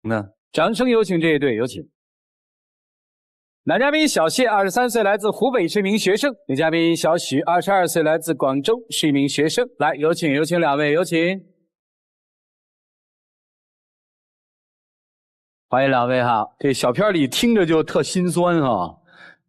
那掌声有请这一对，有请。男嘉宾小谢，23岁，来自湖北，是一名学生；女嘉宾小许，22岁，来自广州，是一名学生。来，有请两位，有请。欢迎两位哈！这小片里听着就特心酸哈，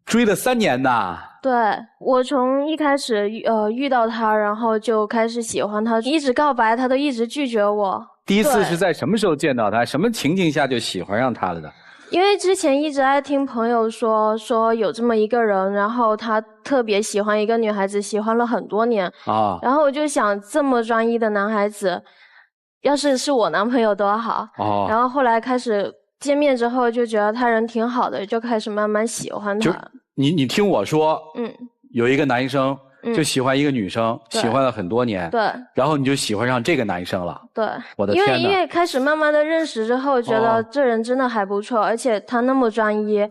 追了3年呐。对，我从一开始遇到他，然后就开始喜欢他，一直告白，他都一直拒绝我。第一次是在什么时候见到他？什么情境下就喜欢上他了的？因为之前一直爱听朋友说有这么一个人，然后他特别喜欢一个女孩子，喜欢了很多年啊。然后我就想，这么专一的男孩子，要是我男朋友多好。哦。然后后来开始见面之后，就觉得他人挺好的，就开始慢慢喜欢他。你听我说，有一个男生就喜欢一个女生，喜欢了很多年，对，然后你就喜欢上这个男生了，对，我的天哪！因为开始慢慢的认识之后，觉得这人真的还不错，而且他那么专一。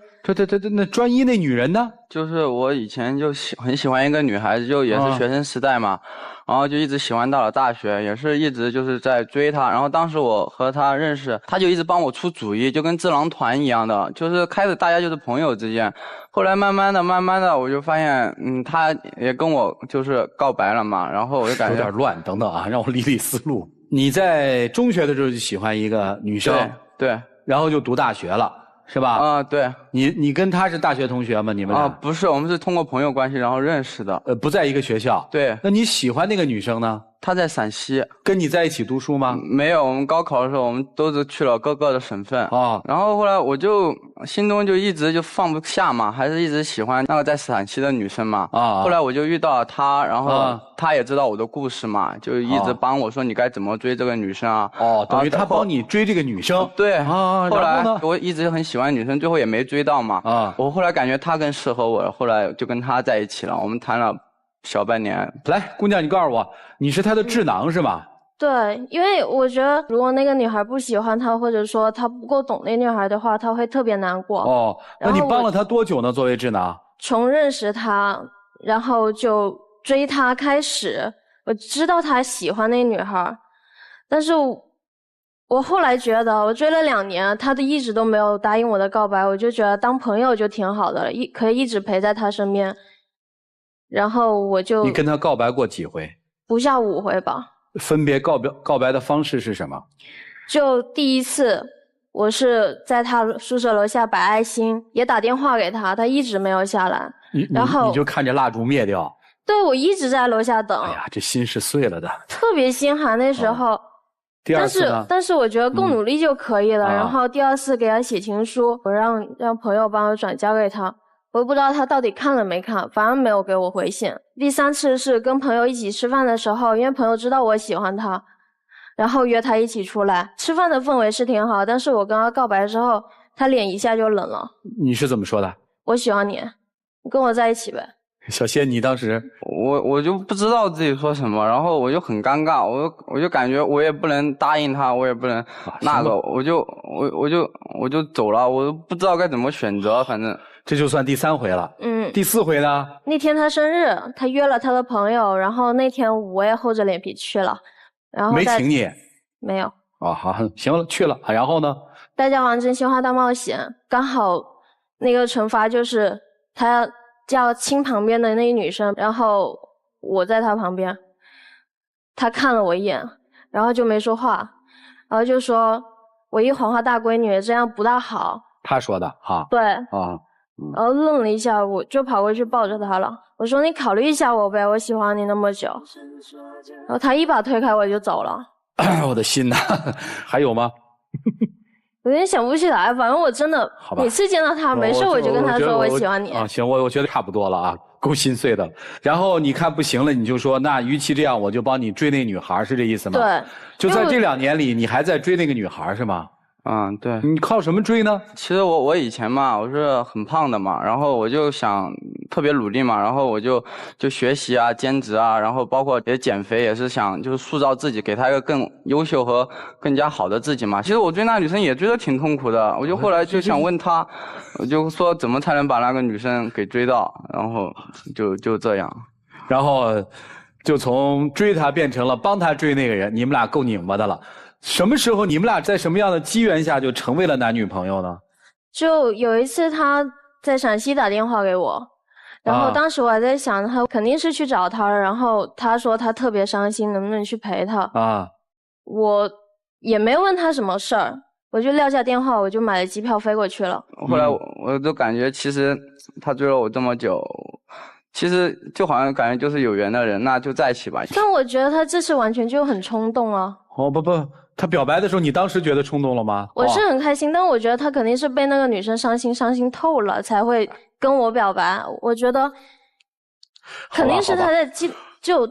那专一那女人呢？就是我以前就很喜欢一个女孩子，就也是学生时代嘛，然后就一直喜欢到了大学，也是一直就是在追她。然后当时我和她认识，她就一直帮我出主意，就跟智囊团一样的，就是开始大家就是朋友之间。后来慢慢的，我就发现，她也跟我就是告白了嘛，然后我就感觉有点乱。等等啊，让我理理思路。你在中学的时候就喜欢一个女生，对，然后就读大学了。是吧？啊，对。你跟他是大学同学吗？你们俩？不是，我们是通过朋友关系然后认识的。不在一个学校。对。那你喜欢那个女生呢？她在陕西。跟你在一起读书吗？没有，我们高考的时候我们都是去了各个的省份。然后后来我就心中就一直就放不下嘛，还是一直喜欢那个在陕西的女生嘛。后来我就遇到了她，然后她也知道我的故事嘛，就一直帮我说你该怎么追这个女生啊。等于她帮你追这个女生。对。后来我一直很喜欢女生，最后也没追到嘛。我后来感觉她更适合我了，后来就跟她在一起了，我们谈了小半年。来，姑娘，你告诉我，你是她的智囊是吗？对，因为我觉得如果那个女孩不喜欢他，或者说他不够懂那女孩的话，他会特别难过。那你帮了他多久呢？作为智囊？从认识他，然后就追他开始，我知道他喜欢那女孩，但是我后来觉得，我追了2年，他一直都没有答应我的告白，我就觉得当朋友就挺好的了，可以一直陪在他身边。然后我就你跟他告白过几回？不下5回吧。分别告白的方式是什么？就第一次，我是在他宿舍楼下摆爱心，也打电话给他，他一直没有下来。然后你就看着蜡烛灭掉。对，我一直在楼下等。哎呀，这心是碎了的。特别心寒那时候。第二次呢？但是我觉得够努力就可以了。然后第2次给他写情书，我让朋友帮我转交给他。我不知道他到底看了没看，反正没有给我回信。第3次是跟朋友一起吃饭的时候，因为朋友知道我喜欢他，然后约他一起出来吃饭的氛围是挺好，但是我跟他告白之后，他脸一下就冷了。你是怎么说的？我喜欢你，你跟我在一起呗。小谢，你当时我就不知道自己说什么，然后我就很尴尬，我就感觉我也不能答应他，我也不能那个，我就走了，我都不知道该怎么选择，反正这就算第3回了。第4回呢？那天他生日，他约了他的朋友，然后那天我也厚着脸皮去了，然后没请你？没有。好，行了，去了，然后呢？大家玩真心话大冒险，刚好那个惩罚就是他叫亲旁边的那个女生，然后我在他旁边，他看了我一眼，然后就没说话，然后就说我一黄花大闺女这样不大好。他说的哈？对。然后愣了一下，我就跑过去抱着他了，我说你考虑一下我呗，我喜欢你那么久。然后他一把推开我就走了。我的心呐，还有吗？有点想不起来，反正我真的每次见到他没事我就跟他说我喜欢你。行，我觉得差不多了啊，够心碎的。然后你看不行了，你就说那与其这样，我就帮你追那女孩，是这意思吗？对。就在这2年里，你还在追那个女孩是吗？对。你靠什么追呢？其实我以前嘛，我是很胖的嘛，然后我就想特别努力嘛，然后我就学习啊、兼职啊，然后包括也减肥，也是想就是塑造自己，给她一个更优秀和更加好的自己嘛。其实我追那女生也追得挺痛苦的，我就后来就想问她，我就说怎么才能把那个女生给追到，然后就这样，然后就从追她变成了帮她追那个人，你们俩够拧巴的了。什么时候你们俩在什么样的机缘下就成为了男女朋友呢？就有一次他在陕西打电话给我，然后当时我还在想他肯定是去找他了，然后他说他特别伤心，能不能去陪他啊？我也没问他什么事儿，我就撂下电话，我就买了机票飞过去了。后来我都感觉其实他追了我这么久，其实就好像感觉就是有缘的人，那就在一起吧。但我觉得他这次完全就很冲动啊。哦不，他表白的时候你当时觉得冲动了吗？我是很开心，但我觉得他肯定是被那个女生伤心透了才会跟我表白。我觉得肯定是他在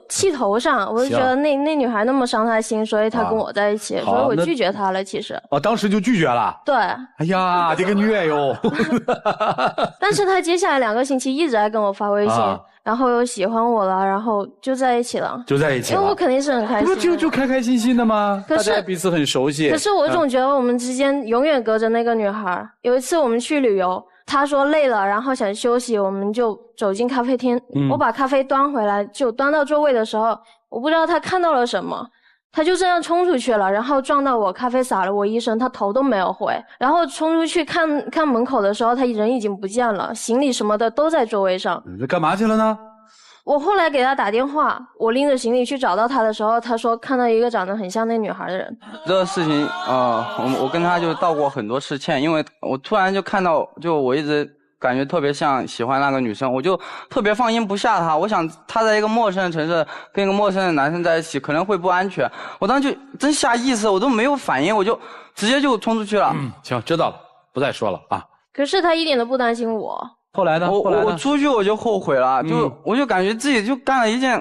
气头上，我就觉得那女孩那么伤他心，所以他跟我在一起，所以我拒绝他了。其实当时就拒绝了。对。哎呀，这个虐哟！但是他接下来2个星期一直在跟我发微信，然后又喜欢我了，然后就在一起了。因为我肯定是很开心。不就开开心心的吗？大家彼此很熟悉。可是我总觉得我们之间永远隔着那个女孩。有一次我们去旅游。他说累了，然后想休息，我们就走进咖啡厅。我把咖啡端回来，就端到座位的时候，我不知道他看到了什么，他就这样冲出去了，然后撞到我，咖啡洒了我一身，他头都没有回。然后冲出去看门口的时候，他人已经不见了，行李什么的都在座位上。这干嘛去了呢？我后来给他打电话，我拎着行李去找到他的时候，他说看到一个长得很像那女孩的人。这个事情我跟他就道过很多次歉，因为我突然就看到，就我一直感觉特别像喜欢那个女生，我就特别放心不下她。我想她在一个陌生的城市跟一个陌生的男生在一起可能会不安全，我当时就真下意识，我都没有反应，我就直接就冲出去了。行，知道了，不再说了啊。可是他一点都不担心我。后来呢？我出去我就后悔了，我就感觉自己就干了一件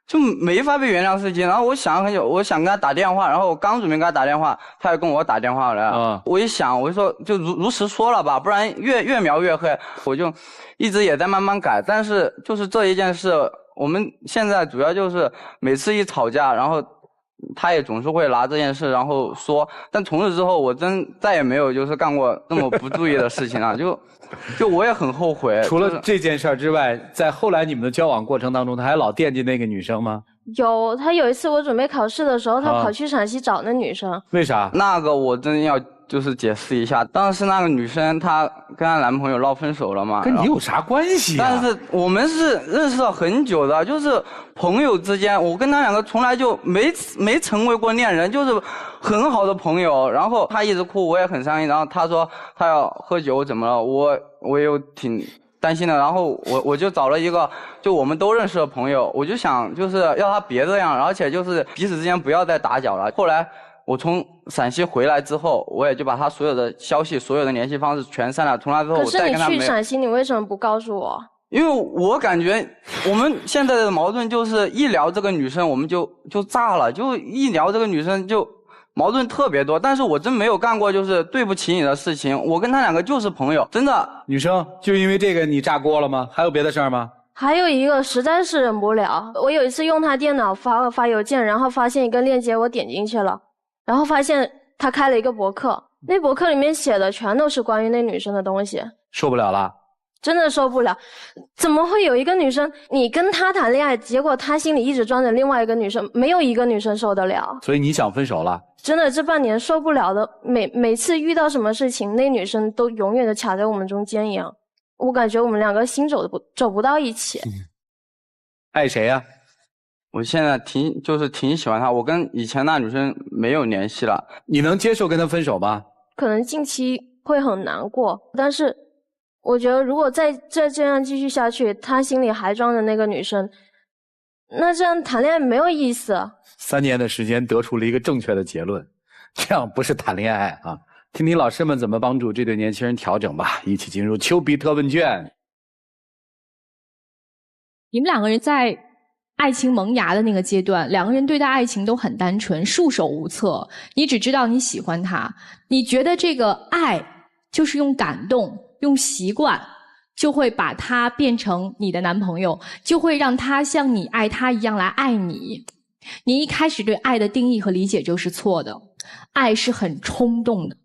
就没法被原谅的事情。然后我想了很久，我想跟他打电话，然后我刚准备跟他打电话，他又跟我打电话了。我一想，我就说就如实说了吧，不然越描越黑。我就一直也在慢慢改，但是就是这一件事，我们现在主要就是每次一吵架，然后他也总是会拿这件事然后说，但从此之后我真再也没有就是干过那么不注意的事情了。就我也很后悔。除了这件事之外，在后来你们的交往过程当中，他还老惦记那个女生吗？有，他有一次我准备考试的时候，他跑去陕西找那女生。为啥？那个我真要就是解释一下，当时那个女生她跟她男朋友闹分手了嘛。跟你有啥关系啊？但是我们是认识了很久的，就是朋友之间，我跟他2个从来就没成为过恋人，就是很好的朋友。然后他一直哭，我也很伤心。然后他说他要喝酒怎么了，我也有挺担心的。然后我就找了一个就我们都认识的朋友，我就想就是要他别这样，而且就是彼此之间不要再打搅了。后来我从陕西回来之后，我也就把他所有的消息、所有的联系方式全删了。从那之后我再跟他没有。可是你去陕西，你为什么不告诉我？因为我感觉我们现在的矛盾就是一聊这个女生我们就炸了，就一聊这个女生就矛盾特别多。但是我真没有干过就是对不起你的事情，我跟他2个就是朋友，真的。女生就因为这个你炸锅了吗？还有别的事儿吗？还有一个实在是忍不了，我有一次用他电脑发邮件，然后发现一个链接，我点进去了，然后发现他开了一个博客，那博客里面写的全都是关于那女生的东西。受不了了。真的受不了，怎么会有一个女生，你跟她谈恋爱，结果她心里一直装着另外一个女生，没有一个女生受得了。所以你想分手了？真的，这半年受不了的，每次遇到什么事情，那女生都永远的卡在我们中间一样。我感觉我们2个心走不到一起。爱谁呀？我现在挺喜欢她，我跟以前那女生没有联系了。你能接受跟她分手吗？可能近期会很难过，但是我觉得如果再这样继续下去，他心里还装着那个女生，那这样谈恋爱没有意思。3年的时间得出了一个正确的结论，这样不是谈恋爱啊！听听老师们怎么帮助这对年轻人调整吧。一起进入丘比特问卷。你们2个人在爱情萌芽的那个阶段，2个人对待爱情都很单纯，束手无策。你只知道你喜欢他，你觉得这个爱就是用感动用习惯就会把他变成你的男朋友，就会让他像你爱他一样来爱你。你一开始对爱的定义和理解就是错的，爱是很冲动的，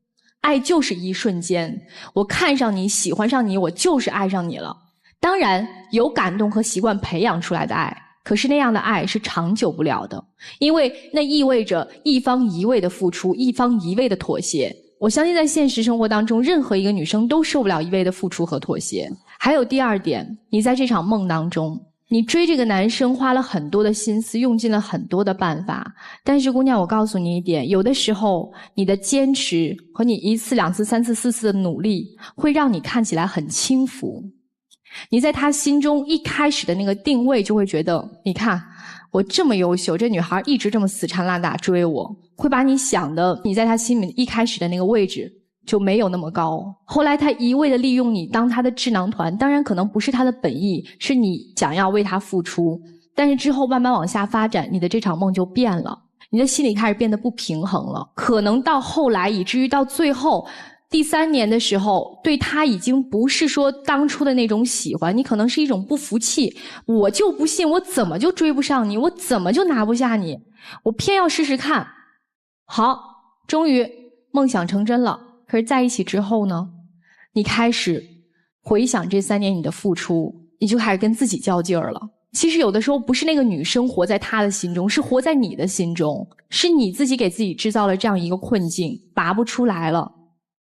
爱就是一瞬间，我看上你喜欢上你，我就是爱上你了。当然有感动和习惯培养出来的爱，可是那样的爱是长久不了的，因为那意味着一方一味的付出，一方一味的妥协。我相信在现实生活当中，任何一个女生都受不了一味的付出和妥协。还有第二点，你在这场梦当中，你追这个男生花了很多的心思，用尽了很多的办法，但是姑娘，我告诉你一点，有的时候你的坚持和你1次、2次、3次、4次的努力，会让你看起来很轻浮。你在他心中一开始的那个定位就会觉得，你看我这么优秀，这女孩一直这么死缠烂打追我，会把你想的你在他心里一开始的那个位置就没有那么高。后来他一味的利用你当他的智囊团，当然可能不是他的本意，是你想要为他付出，但是之后慢慢往下发展，你的这场梦就变了，你的心里开始变得不平衡了，可能到后来以至于到最后第3年的时候，对他已经不是说当初的那种喜欢，你可能是一种不服气，我就不信我怎么就追不上你，我怎么就拿不下你，我偏要试试看。好，终于梦想成真了。可是在一起之后呢，你开始回想这3年你的付出，你就开始跟自己较劲儿了。其实有的时候不是那个女生活在他的心中，是活在你的心中，是你自己给自己制造了这样一个困境，拔不出来了。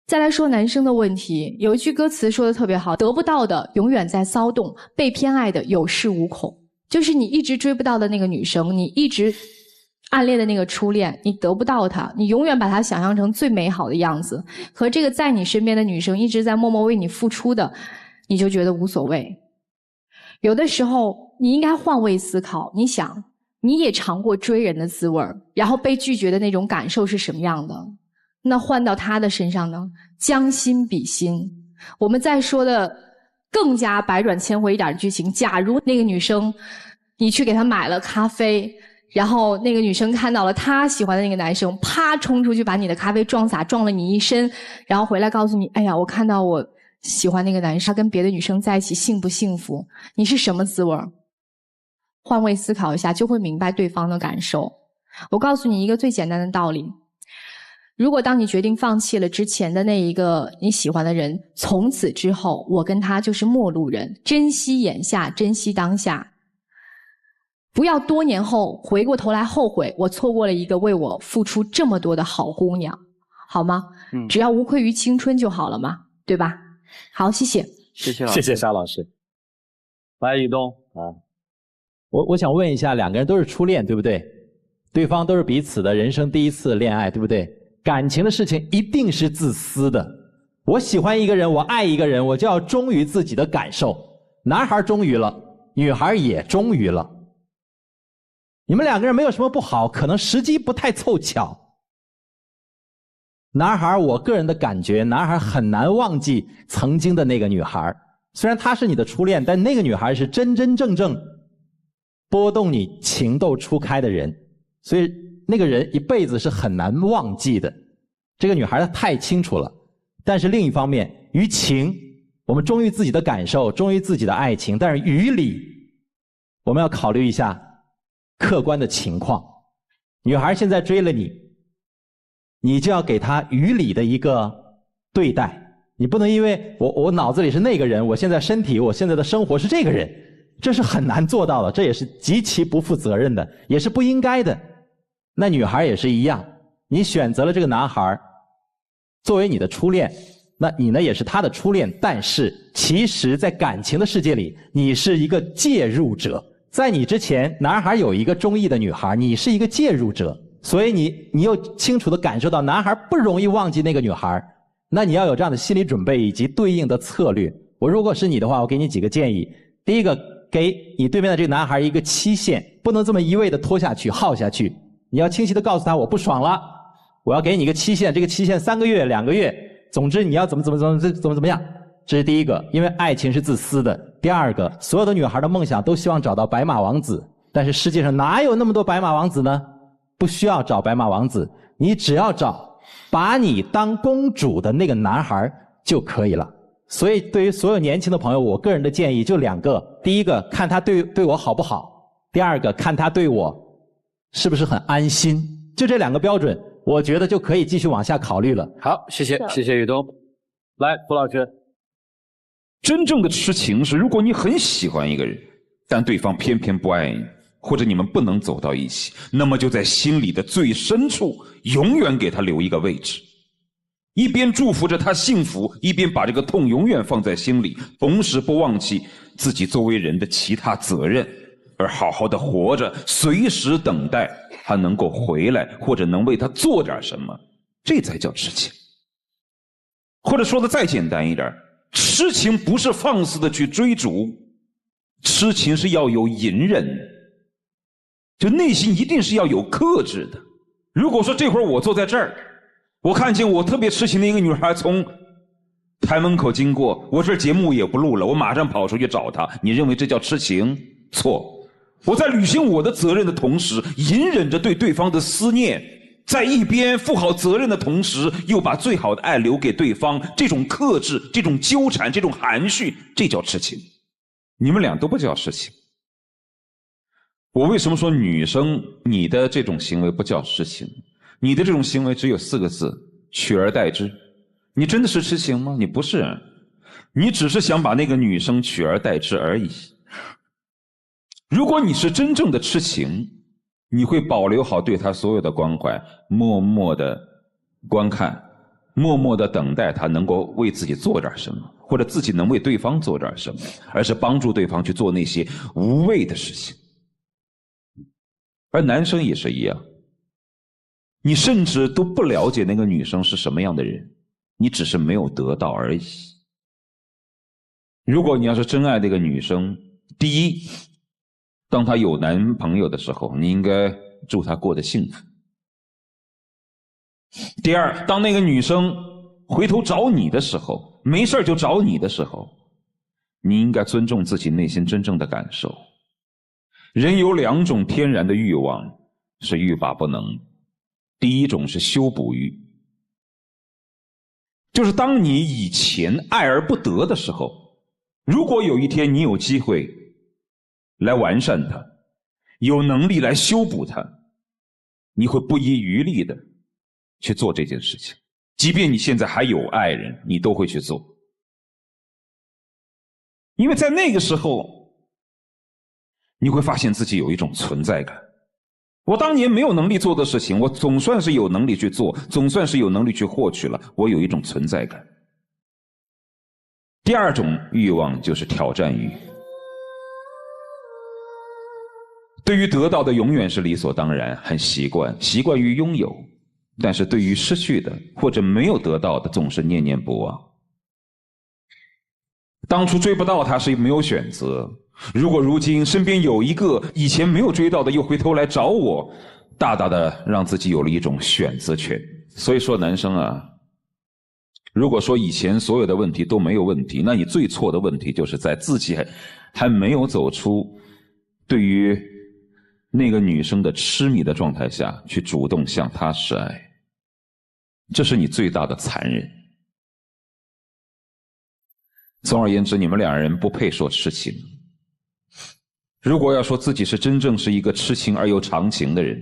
再来说男生的问题，有一句歌词说的特别好，得不到的永远在骚动，被偏爱的有恃无恐。就是你一直追不到的那个女生，你一直暗恋的那个初恋，你得不到她，你永远把她想象成最美好的样子，和这个在你身边的女生一直在默默为你付出的，你就觉得无所谓。有的时候你应该换位思考，你想你也尝过追人的滋味，然后被拒绝的那种感受是什么样的，那换到他的身上呢？将心比心。我们再说的更加百转千回一点的剧情，假如那个女生你去给她买了咖啡，然后那个女生看到了她喜欢的那个男生，啪冲出去把你的咖啡撞洒，撞了你一身，然后回来告诉你，哎呀，我看到我喜欢那个男生，他跟别的女生在一起幸不幸福，你是什么滋味？换位思考一下就会明白对方的感受。我告诉你一个最简单的道理，如果当你决定放弃了之前的那一个你喜欢的人，从此之后我跟他就是陌路人，珍惜眼下，珍惜当下，不要多年后回过头来后悔我错过了一个为我付出这么多的好姑娘，好吗？只要无愧于青春就好了嘛，对吧？好，谢谢。谢谢老师。谢谢沙老师。来，宇东啊，我想问一下，两个人都是初恋，对不对？对方都是彼此的人生第一次恋爱，对不对？感情的事情一定是自私的。我喜欢一个人，我爱一个人，我就要忠于自己的感受。男孩忠于了，女孩也忠于了。你们两个人没有什么不好，可能时机不太凑巧。男孩，我个人的感觉，男孩很难忘记曾经的那个女孩。虽然她是你的初恋，但那个女孩是真真正正拨动你情窦初开的人，所以那个人一辈子是很难忘记的。这个女孩她太清楚了。但是另一方面，于情，我们忠于自己的感受，忠于自己的爱情，但是于理，我们要考虑一下客观的情况。女孩现在追了你，你就要给她于理的一个对待。你不能因为我脑子里是那个人，我现在身体，我现在的生活是这个人，这是很难做到的，这也是极其不负责任的，也是不应该的。那女孩也是一样，你选择了这个男孩作为你的初恋，那你呢也是他的初恋，但是其实在感情的世界里，你是一个介入者。在你之前，男孩有一个中意的女孩，你是一个介入者，所以你又清楚地感受到男孩不容易忘记那个女孩，那你要有这样的心理准备以及对应的策略。我如果是你的话，我给你几个建议。第一个，给你对面的这个男孩一个期限，不能这么一味地拖下去耗下去，你要清晰地告诉他，我不爽了，我要给你一个期限，这个期限3个月2个月，总之你要怎么样。这是第一个，因为爱情是自私的。第二个，所有的女孩的梦想都希望找到白马王子，但是世界上哪有那么多白马王子呢？不需要找白马王子，你只要找把你当公主的那个男孩就可以了。所以对于所有年轻的朋友，我个人的建议就2个。第一个，看他对我好不好；第二个，看他对我是不是很安心。就这2个标准，我觉得就可以继续往下考虑了。好，谢谢宇东。来，胡老师。真正的痴情是，如果你很喜欢一个人，但对方偏偏不爱你，或者你们不能走到一起，那么就在心里的最深处永远给他留一个位置，一边祝福着他幸福，一边把这个痛永远放在心里，同时不忘记自己作为人的其他责任，而好好的活着，随时等待他能够回来，或者能为他做点什么，这才叫痴情。或者说的再简单一点，痴情不是放肆的去追逐，痴情是要有隐忍的，就内心一定是要有克制的。如果说这会儿我坐在这儿，我看见我特别痴情的一个女孩从台门口经过，我这节目也不录了，我马上跑出去找她，你认为这叫痴情？错。我在履行我的责任的同时，隐忍着对对方的思念，在一边负好责任的同时，又把最好的爱留给对方，这种克制，这种纠缠，这种含蓄，这叫痴情。你们俩都不叫痴情。我为什么说女生你的这种行为不叫痴情？你的这种行为只有4个字：取而代之。你真的是痴情吗？你不是，你只是想把那个女生取而代之而已。如果你是真正的痴情，你会保留好对她所有的关怀，默默的观看，默默的等待她能够为自己做点什么，或者自己能为对方做点什么，而是帮助对方去做那些无谓的事情。而男生也是一样，你甚至都不了解那个女生是什么样的人，你只是没有得到而已。如果你要是真爱那个女生，第一，当她有男朋友的时候，你应该祝她过得幸福。第二，当那个女生回头找你的时候，没事就找你的时候，你应该尊重自己内心真正的感受。人有2种天然的欲望，是欲罢不能。第一种是修补欲，就是当你以前爱而不得的时候，如果有一天你有机会来完善它，有能力来修补它，你会不遗余力的去做这件事情，即便你现在还有爱人，你都会去做。因为在那个时候你会发现自己有一种存在感，我当年没有能力做的事情，我总算是有能力去做，总算是有能力去获取了，我有一种存在感。第二种欲望就是挑战欲，对于得到的永远是理所当然，很习惯于拥有，但是对于失去的或者没有得到的总是念念不忘。当初追不到他是没有选择，如果如今身边有一个以前没有追到的又回头来找我，大大的让自己有了一种选择权。所以说男生啊，如果说以前所有的问题都没有问题，那你最错的问题就是在自己还没有走出对于那个女生的痴迷的状态下去主动向她示爱，这是你最大的残忍。总而言之，你们2人不配说痴情。如果要说自己是真正是一个痴情而又长情的人，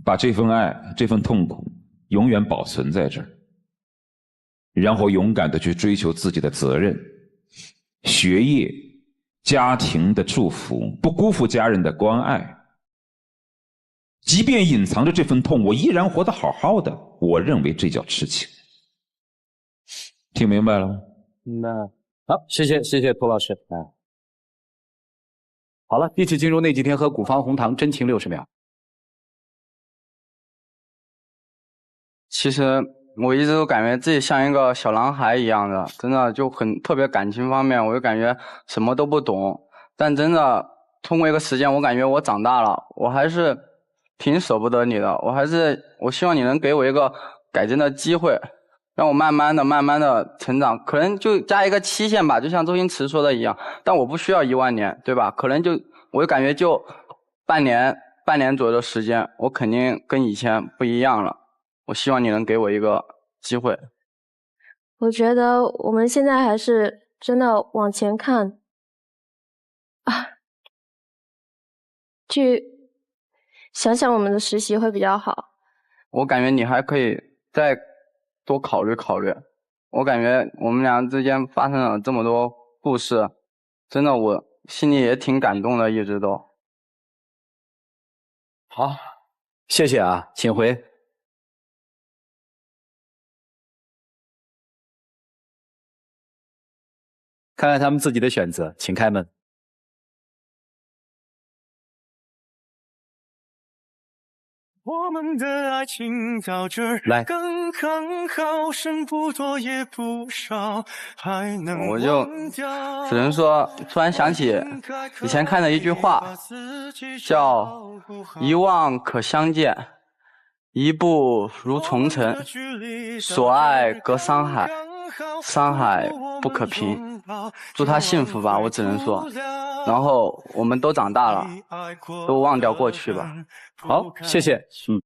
把这份爱这份痛苦永远保存在这儿，然后勇敢地去追求自己的责任、学业、家庭的祝福，不辜负家人的关爱，即便隐藏着这份痛，我依然活得好好的，我认为这叫痴情。听明白了吗？明白了。好，谢谢涂老师。好了，一起进入那几天和古方红糖真情60秒。其实我一直都感觉自己像一个小男孩一样的，真的就特别感情方面，我就感觉什么都不懂。但真的通过一个时间，我感觉我长大了，我还是挺舍不得你的，我希望你能给我一个改正的机会，让我慢慢的成长，可能就加一个期限吧，就像周星驰说的一样，但我不需要1万年，对吧？可能我就感觉就半年左右的时间，我肯定跟以前不一样了。我希望你能给我一个机会。我觉得我们现在还是真的往前看啊，去想想我们的实习会比较好。我感觉你还可以再多考虑考虑。我感觉我们俩之间发生了这么多故事，真的我心里也挺感动的，一直都。好，谢谢啊，请回。看看他们自己的选择，请开门。我们的爱情到这儿来，刚刚好，剩不多也不少，还能我就只能说，突然想起以前看的一句话，叫“一望可相见，一步如重尘，所爱隔山海，山海不可平”。祝他幸福吧，我只能说。然后我们都长大了，都忘掉过去吧。好，谢谢。